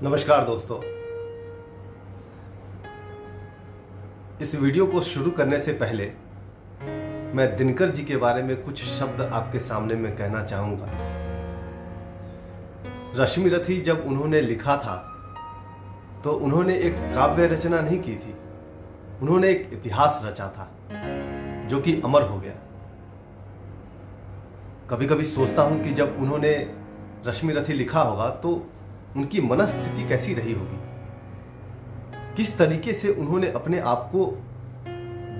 नमस्कार दोस्तों। इस वीडियो को शुरू करने से पहले मैं दिनकर जी के बारे में कुछ शब्द आपके सामने में कहना चाहूँगा। रश्मि रथी जब उन्होंने लिखा था तो उन्होंने एक काव्य रचना नहीं की थी, उन्होंने एक इतिहास रचा था जो कि अमर हो गया। कभी कभी सोचता हूँ कि जब उन्होंने रश्मि रथी लिखा होगा तो उनकी मनस्थिति कैसी रही होगी, किस तरीके से उन्होंने अपने आप को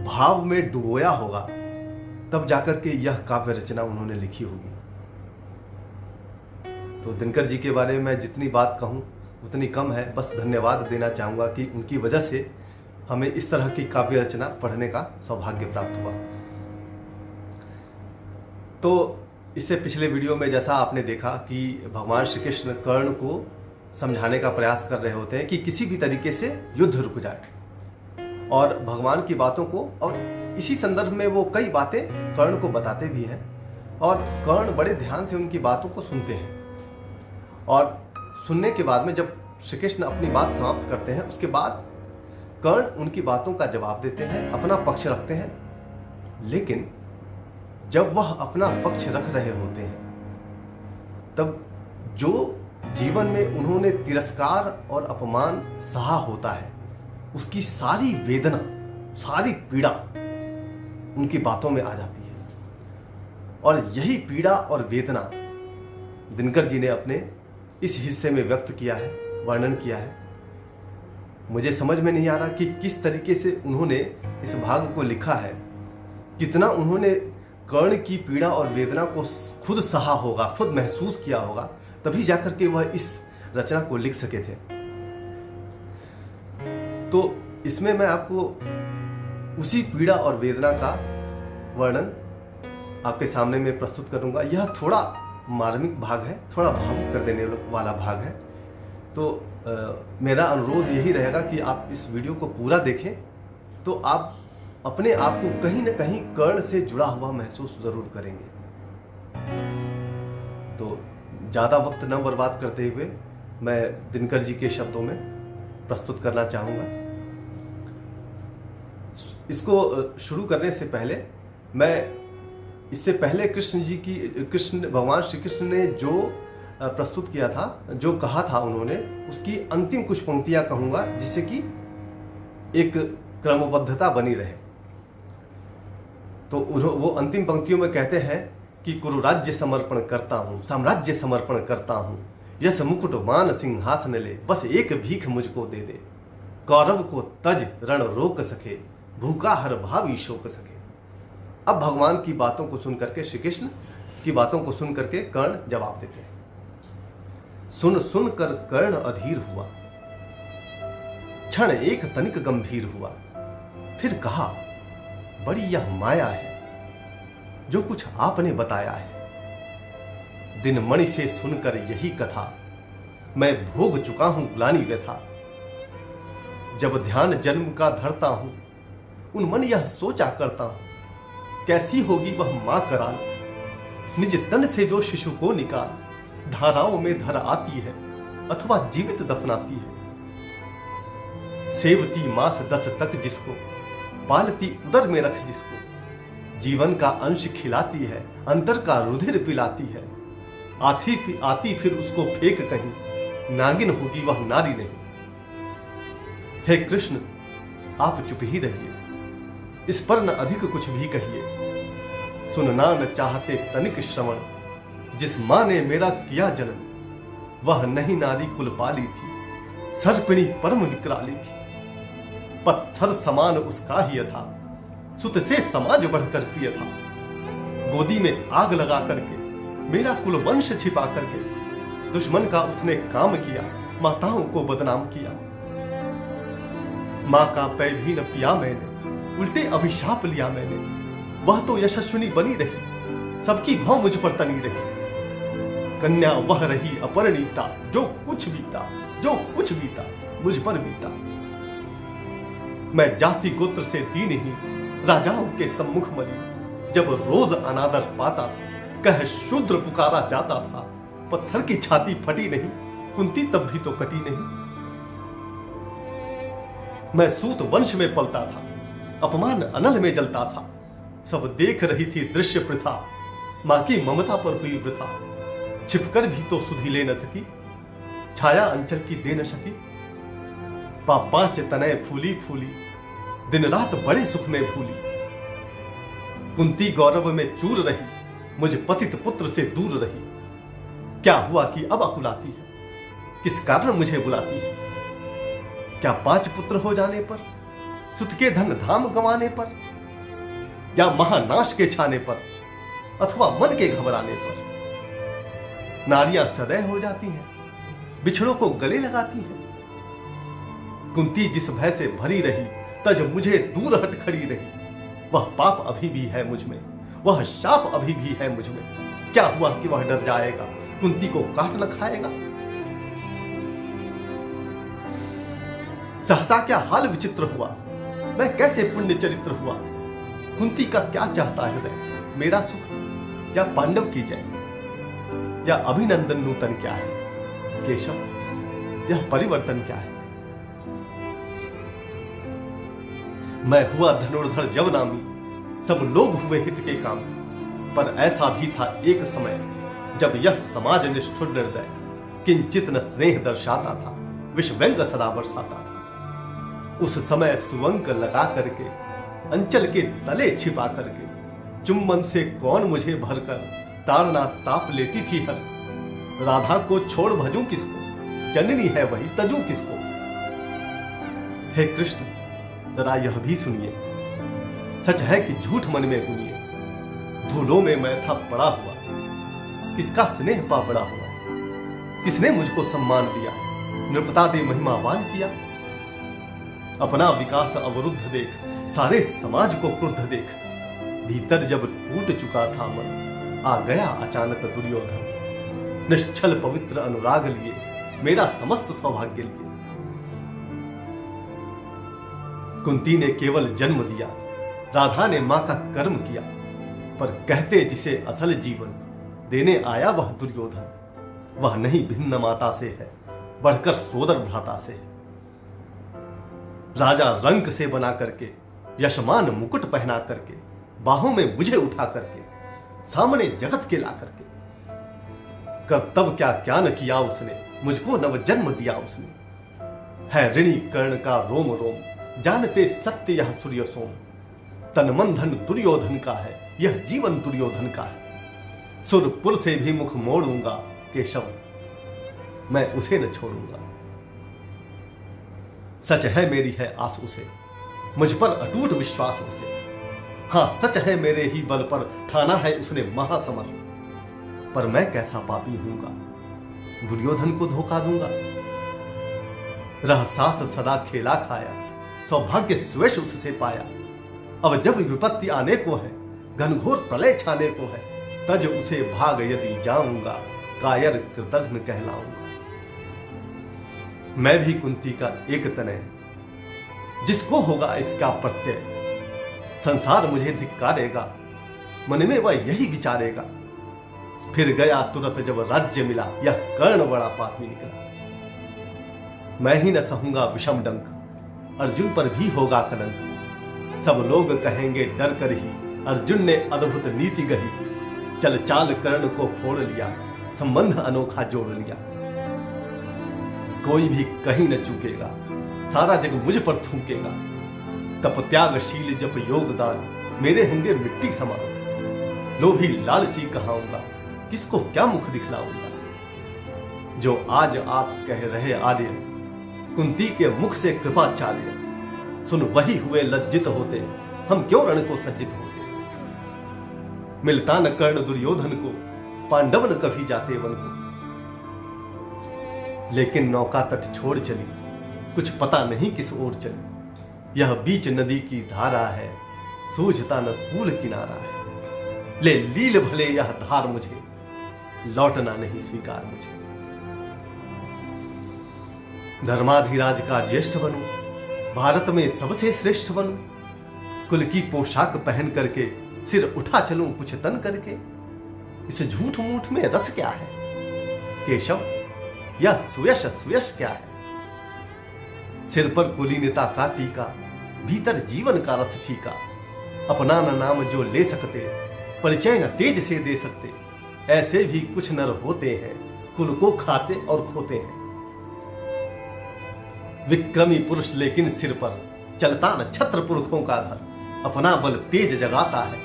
भाव में डुबोया होगा, तब जाकर के यह काव्य रचना उन्होंने लिखी होगी। तो दिनकर जी के बारे में जितनी बात कहूँ उतनी कम है। बस धन्यवाद देना चाहूँगा कि उनकी वजह से हमें इस तरह की काव्य रचना पढ़ने का सौभाग्य प्राप्त हुआ। तो इससे पिछले वीडियो में जैसा आपने देखा कि भगवान श्री कृष्ण कर्ण को समझाने का प्रयास कर रहे होते हैं कि किसी भी तरीके से युद्ध रुक जाए, और भगवान की बातों को, और इसी संदर्भ में वो कई बातें कर्ण को बताते भी हैं, और कर्ण बड़े ध्यान से उनकी बातों को सुनते हैं। और सुनने के बाद में जब श्री कृष्ण अपनी बात समाप्त करते हैं, उसके बाद कर्ण उनकी बातों का जवाब देते हैं, अपना पक्ष रखते हैं। लेकिन जब वह अपना पक्ष रख रहे होते हैं तब जो जीवन में उन्होंने तिरस्कार और अपमान सहा होता है, उसकी सारी वेदना, सारी पीड़ा उनकी बातों में आ जाती है। और यही पीड़ा और वेदना दिनकर जी ने अपने इस हिस्से में व्यक्त किया है, वर्णन किया है। मुझे समझ में नहीं आ रहा कि किस तरीके से उन्होंने इस भाग को लिखा है, कितना उन्होंने कर्ण की पीड़ा और वेदना को खुद सहा होगा, खुद महसूस किया होगा, तभी जाकर के वह इस रचना को लिख सके थे। तो इसमें मैं आपको उसी पीड़ा और वेदना का वर्णन आपके सामने में प्रस्तुत करूंगा। यह थोड़ा मार्मिक भाग है, थोड़ा भावुक कर देने वाला भाग है। तो मेरा अनुरोध यही रहेगा कि आप इस वीडियो को पूरा देखें तो आप अपने आप को कहीं ना कहीं कर्ण से जुड़ा हुआ महसूस जरूर करेंगे। तो ज़्यादा वक्त न बर्बाद करते हुए मैं दिनकर जी के शब्दों में प्रस्तुत करना चाहूँगा। इसको शुरू करने से पहले इससे पहले भगवान श्री कृष्ण ने जो प्रस्तुत किया था, जो कहा था उन्होंने, उसकी अंतिम कुछ पंक्तियाँ कहूँगा जिससे कि एक क्रमबद्धता बनी रहे। तो वो अंतिम पंक्तियों में कहते हैं कि कुरु राज्य समर्पण करता हूँ, साम्राज्य समर्पण करता हूँ, यश मुकुट मान सिंहासन ले, बस एक भीख मुझको दे दे, कौरव को तज रण रोक सके, भूखा हर भावी शोक सके। अब भगवान की बातों को सुन करके, श्री कृष्ण की बातों को सुन करके कर्ण जवाब देते हैं। सुन सुन कर कर्ण अधीर हुआ, क्षण एक तनिक गंभीर हुआ, फिर कहा बड़ी यह माया है जो कुछ आपने बताया है। दिन मणि से सुनकर यही कथा, मैं भोग चुका हूं ग्लानि व्यथा। जब ध्यान जन्म का धरता हूं, उन मन यह सोचा करता हूं, कैसी होगी वह मां कराल, निज तन से जो शिशु को निकाल, धाराओं में धर आती है अथवा जीवित दफनाती है। सेवती मास 10 तक जिसको, पालती उदर में रख जिसको, जीवन का अंश खिलाती है, अंतर का रुधिर पिलाती है। आती फिर उसको फेंक कहीं, नागिन होगी वह नारी नहीं। हे कृष्ण आप चुप ही रहिए, इस पर न अधिक कुछ भी कहिए। सुनना न चाहते तनिक श्रवण, जिस मां ने मेरा किया जन्म, वह नहीं नारी कुल पाली थी, सर्पिणी परम विकराली थी। पत्थर समान उसका ही था, सुत से समाज बढ़कर प्रिय था। गोदी में आग लगा करके, मेरा कुल वंश छिपा करके, दुश्मन का उसने काम किया, माताओं को बदनाम किया। मां का पैर भी न पिया मैंने, उल्टे अभिशाप लिया मैंने। वह तो यशस्विनी बनी रही, सबकी भौं मुझ पर तनी रही। कन्या वह रही अपरिणीता, जो कुछ बीता मुझ पर बीता। मैं जाति गोत्र से दीनहीन, राजाओं के सम्मुख मरी। जब रोज अनादर पाता था, कह शूद्र पुकारा जाता था। पत्थर की छाती फटी नहीं, कुंती तब भी तो कटी नहीं। मैं सूत वंश में पलता था, अपमान अनल में जलता था। सब देख रही थी दृश्य प्रथा, मां की ममता पर हुई वृथा। छिपकर भी तो सुधि ले न सकी, छाया अंचल की दे न सकी। पांच तनय फूली फूली, दिन रात बड़े सुख में भूली। कुंती गौरव में चूर रही, मुझ पतित पुत्र से दूर रही। क्या हुआ कि अब अकुलाती है, किस कारण मुझे बुलाती है? क्या 5 पुत्र हो जाने पर, सुत के धन धाम गंवाने पर, या महानाश के छाने पर, अथवा मन के घबराने पर? नारियां सदैव हो जाती हैं, बिछड़ों को गले लगाती हैं। कुंती जिस भय से भरी रही, तज मुझे दूर हट खड़ी रही। वह पाप अभी भी है मुझ में, वह शाप अभी भी है मुझ में। क्या हुआ कि वह डर जाएगा, कुंती को काट न खाएगा? सहसा क्या हाल विचित्र हुआ, मैं कैसे पुण्य चरित्र हुआ। कुंती का क्या चाहता हृदय, मेरा सुख या पांडव की जय? या अभिनंदन नूतन क्या है केशव, यह परिवर्तन क्या है? मैं हुआ धनुर्धर जब नामी, सब लोग हुए हित के काम। पर ऐसा भी था एक समय, जब यह समाज निष्ठुर निर्दय किंचित न स्नेह दर्शाता था, विष व्यंग सदा बरसाता था। उस समय सुवंक लगा करके, अंचल के तले छिपा करके, चुम्बन से कौन मुझे भरकर ताड़ना ताप लेती थी हर। राधा को छोड़ भजूं किसको, जननी है वही तजूं किसको। हे कृष्ण, जरा यह भी सुनिए, सच है कि झूठ मन में गुनिए। धूलों में मैं था पड़ा हुआ, किसका स्नेह पा बड़ा हुआ। किसने मुझको सम्मान दिया, नृपता दे महिमावान किया। अपना विकास अवरुद्ध देख, सारे समाज को क्रुद्ध देख। भीतर जब टूट चुका था मन, आ गया अचानक दुर्योधन। निश्चल पवित्र अनुराग लिए, मेरा समस्त सौभाग्य लिए। कुंती ने केवल जन्म दिया, राधा ने मां का कर्म किया। पर कहते जिसे असल जीवन, देने आया वह दुर्योधन। वह नहीं भिन्न माता से है, बढ़कर सोदर भ्राता से है। राजा रंक से बना करके, यशमान मुकुट पहना करके, बाहों में मुझे उठा करके, सामने जगत के ला करके। कर्तव्य क्या क्या न किया उसने, मुझको नव जन्म दिया उसने। है ऋणी कर्ण का रोम रोम, जानते सत्य यह सूर्य सोम। तन मन धन दुर्योधन का है, यह जीवन दुर्योधन का है। सुरपुर से भी मुख मोड़ूंगा केशव, मैं उसे न छोड़ूंगा। सच है मेरी है आस उसे, मुझ पर अटूट विश्वास उसे। हां सच है मेरे ही बल पर ठाना है उसने महासमर। पर मैं कैसा पापी हूंगा, दुर्योधन को धोखा दूंगा। रह साथ सदा खेला खाया, सौभाग्य स्वेश उससे पाया। अब जब विपत्ति आने को है, घनघोर प्रलय छाने को है, तज उसे भाग यदि जाऊंगा, कायर कृतघ्न कहलाऊंगा। मैं भी कुंती का एक तनय, जिसको होगा इसका प्रत्यय। संसार मुझे धिक्कारेगा, मन में वह यही विचारेगा। फिर गया तुरंत जब राज्य मिला, यह कर्ण बड़ा पापी निकला। मैं ही न सहूंगा विषम डंक, अर्जुन पर भी होगा कलंक। सब लोग कहेंगे डर कर ही, अर्जुन ने अद्भुत नीति गही। चल चाल कर्ण को फोड़ लिया, संबंध अनोखा जोड़ लिया। कोई भी कहीं न चूकेगा, सारा जग मुझ पर थूकेगा। तप त्यागशील जप योगदान, मेरे होंगे मिट्टी समान। लोभी लालची कहाऊंगा, किसको क्या मुख दिखलाऊंगा। जो आज आप कह रहे आर्य, कुंती के मुख से कृपा चाल्य। सुन वही हुए लज्जित होते, हम क्यों रण को सज्जित होते। मिलता न कर्ण दुर्योधन को, पांडव न कभी जाते वन को। लेकिन नौका तट छोड़ चली, कुछ पता नहीं किस ओर चली। यह बीच नदी की धारा है, सूझता न कूल किनारा है। ले लील भले यह धार मुझे, लौटना नहीं स्वीकार मुझे। धर्माधिराज का ज्येष्ठ बनूं, भारत में सबसे श्रेष्ठ बनूं। कुल की पोशाक पहन करके, सिर उठा चलूं कुछ तन करके। इस झूठ मूठ में रस क्या है केशव, यह सुयश सुयश क्या है। सिर पर कुलीनता का टीका, भीतर जीवन का रस फीका। अपना न नाम जो ले सकते, परिचय न तेज से दे सकते, ऐसे भी कुछ नर होते हैं, कुल को खाते और खोते हैं। विक्रमी पुरुष लेकिन सिर पर चलता न छत्र पुरखों का धर, अपना बल तेज जगाता है,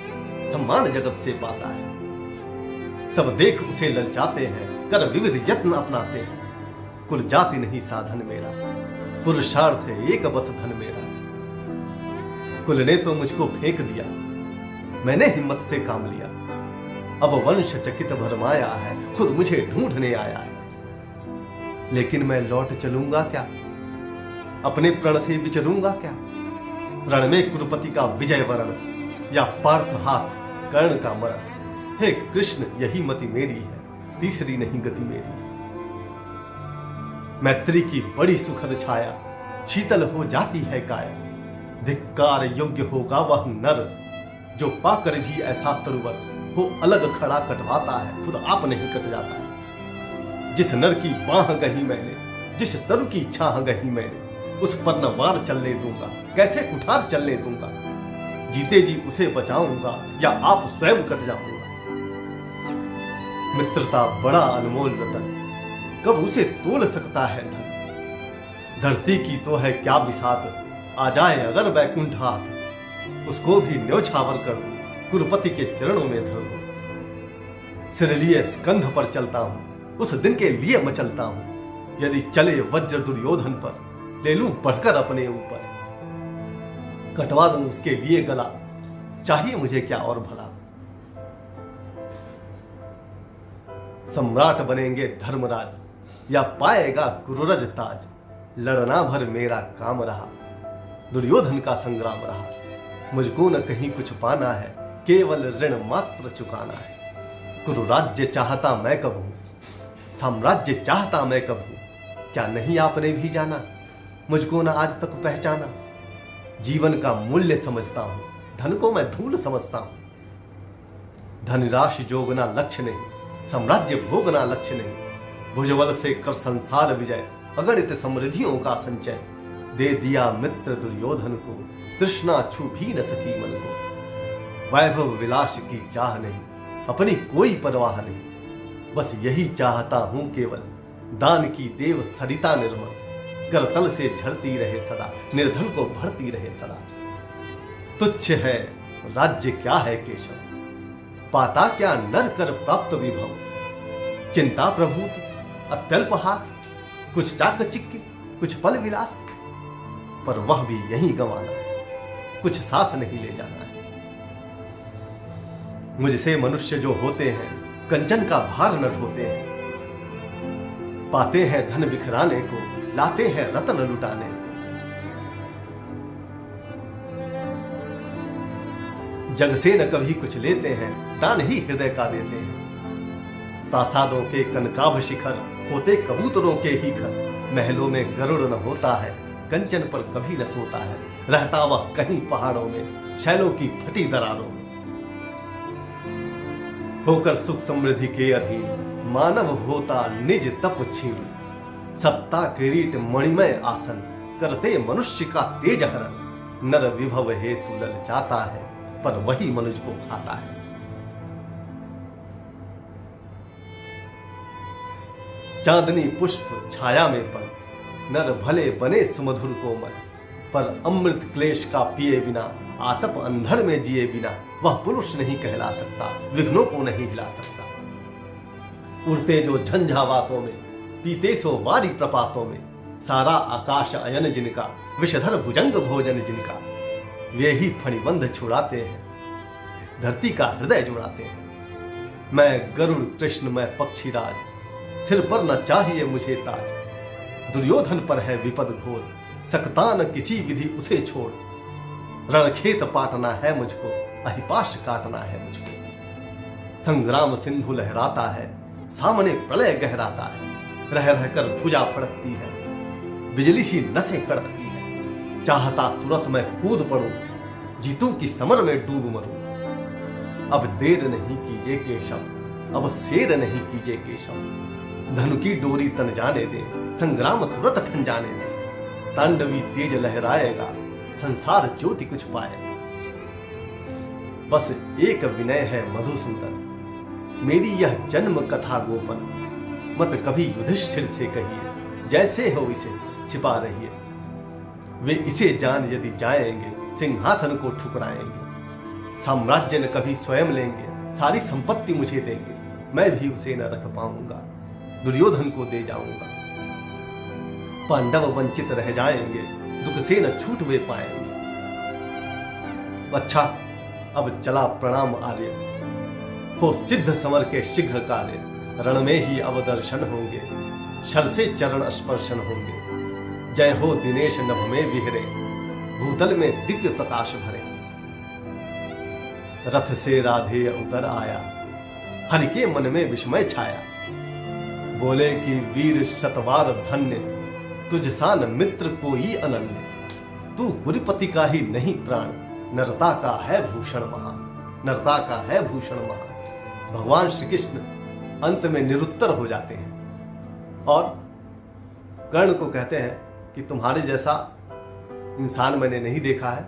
सम्मान जगत से पाता है। सब देख उसे ललचाते हैं, कर विविध यत्न अपनाते हैं। कुल जाति नहीं साधन मेरा, पुरुषार्थ है एक बस धन मेरा। कुल ने तो मुझको फेंक दिया, मैंने हिम्मत से काम लिया। अब वंश चकित भरमाया है, खुद मुझे ढूंढने आया है। लेकिन मैं लौट चलूंगा क्या, अपने प्रण से विचरूंगा क्या? रण में कुरुपति का विजय वरण, या पार्थ हाथ कर्ण का मरण। हे कृष्ण यही मति मेरी है, तीसरी नहीं गति मेरी है। मैत्री की बड़ी सुखद छाया, शीतल हो जाती है काया। धिक्कार योग्य होगा वह नर, जो पाकर भी ऐसा तरुवर हो अलग खड़ा कटवाता है, खुद आप नहीं कट जाता है। जिस नर की बाह गही मैंने, जिस तरु की छाह गही मैंने, उस पर न वार चलने दूंगा, कैसे कुठार चलने दूंगा। जीते जी उसे बचाऊंगा, या आप स्वयं कट जाऊंगा। मित्रता बड़ा अनमोल रतन, कब उसे तोल सकता है धन। धरती की तो है क्या बिसात, आ जाए अगर बैकुंठ हाथ, उसको भी न्योछावर कर दूं, कुरुपति के चरणों में धर दूं। सिर लिए स्कंध पर चलता हूं, उस दिन के लिए मचलता हूं। यदि चले वज्र दुर्योधन पर, ले लूं बढ़कर अपने ऊपर। कटवा दूं उसके लिए गला, चाहिए मुझे क्या और भला। सम्राट बनेंगे धर्मराज, या पाएगा कुरुरज ताज। लड़ना भर मेरा काम रहा, दुर्योधन का संग्राम रहा। मुझको न कहीं कुछ पाना है, केवल ऋण मात्र चुकाना है। कुरु राज्य चाहता मैं कब हूं, साम्राज्य चाहता मैं कब हूं। क्या नहीं आपने भी जाना, मुझको न आज तक पहचाना। जीवन का मूल्य समझता हूं, धन को मैं धूल समझता हूं। धन राशि जोगना लक्ष्य नहीं, साम्राज्य भोगना लक्ष्य नहीं। भुजबल से कर संसार विजय, अगणित समृद्धियों का संचय। दे दिया मित्र दुर्योधन को, तृष्णा छू भी न सकी मन को। वैभव विलास की चाह नहीं, अपनी कोई परवाह नहीं। बस यही चाहता हूं केवल, दान की देव सरिता निर्मल। करतल से झरती रहे सदा, निर्धन को भरती रहे सदा। तुच्छ है राज्य क्या है केशव, पाता क्या नर कर प्राप्त विभव। चिंता प्रभूत अत्यल्पहास, कुछ चाकचिक्य कुछ फल विलास। पर वह भी यहीं गंवाना है, कुछ साथ नहीं ले जाना है। मुझसे मनुष्य जो होते हैं, कंचन का भार न ढोते हैं। पाते हैं धन बिखराने को, लाते हैं रत्न लुटाने को। जग से न कभी कुछ लेते हैं, दान ही हृदय का देते हैं। प्रासादों के कनकाभ शिखर, होते कबूतरों के ही घर। महलों में गरुड़ न होता है, कंचन पर कभी न सोता है। रहता वह कहीं पहाड़ों में, शैलों की फटी दरारों में। होकर सुख समृद्धि के अधीन, मानव होता निज तप छीन। सत्ता किरीट मणिमय आसन, करते मनुष्य का तेज हरण। नर विभव हेतु ललचाता है, पर वही मनुष्य को खाता है। चांदनी पुष्प छाया में पल, नर भले बने सुमधुर कोमल। पर अमृत क्लेश का पिए बिना, आतप अंधड़ में जिए बिना, वह पुरुष नहीं कहला सकता, विघ्नों को नहीं हिला सकता। उड़ते जो झंझावातों में, पीते सो वारी प्रपातों में। सारा आकाश अयन जिनका, विषधर भुजंग भोजन जिनका। वे ही फणिबंध छुड़ाते हैं, धरती का हृदय जुड़ाते हैं। मैं गरुड़ कृष्ण मैं पक्षीराज, सिर पर न चाहिए मुझे ताज। दुर्योधन पर है विपद घोर, सकता न किसी विधि उसे छोड़। रणखेत पाटना है मुझको, अहिपाश काटना है मुझको। संग्राम सिंधु लहराता है, सामने प्रलय गहराता है। रह रहकर भुजा फड़कती है, बिजली सी नसें कड़कती है। चाहता तुरंत मैं कूद पड़ूं, जीतूं की समर में डूब मरूं। अब देर नहीं कीजिए केशव, अब शेर नहीं कीजिए केशव। धनु की डोरी तन जाने दे, संग्राम तुरंत ठन जाने दे। तांडवी तेज लहराएगा, संसार ज्योति कुछ पाएगा। बस एक विनय है मधुसूदन, मेरी यह जन्म कथा गोपन, मत कभी युधिष्ठिर से कहिए, जैसे हो इसे छिपा रहिए। वे इसे जान यदि जाएंगे, सिंहासन को ठुकराएंगे। साम्राज्य न कभी स्वयं लेंगे, सारी संपत्ति मुझे देंगे, मैं भी उसे न रख पाऊंगा, दुर्योधन को दे जाऊंगा। पांडव वंचित रह जाएंगे, दुख से न छूट वे पाएंगे। अच्छा अब चला प्रणाम आर्य, हो सिद्ध समर के शीघ्र कार्य। रण में ही अब दर्शन होंगे, शर से चरण स्पर्शन होंगे। जय हो दिनेश नभ में विहरे, भूतल में दिव्य प्रकाश भरे। रथ से राधेय उतर आया, हरि के मन में विस्मय छाया। बोले कि वीर शतवार धन्य, तुझ सान मित्र कोई अनन्य। तू गुरुपति का ही नहीं प्राण, नरता का है भूषण महान, नरता का है भूषण महान। भगवान श्री कृष्ण अंत में निरुत्तर हो जाते हैं और कर्ण को कहते हैं कि तुम्हारे जैसा इंसान मैंने नहीं देखा है,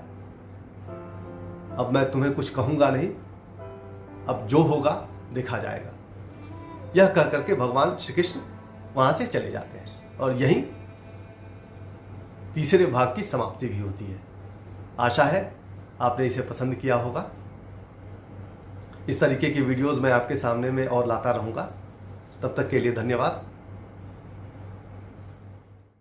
अब मैं तुम्हें कुछ कहूंगा नहीं, अब जो होगा देखा जाएगा। यह कह करके भगवान श्री कृष्ण वहां से चले जाते हैं और यहीं तीसरे भाग की समाप्ति भी होती है। आशा है आपने इसे पसंद किया होगा। इस तरीके की वीडियोस मैं आपके सामने में और लाता रहूंगा। तब तक के लिए धन्यवाद।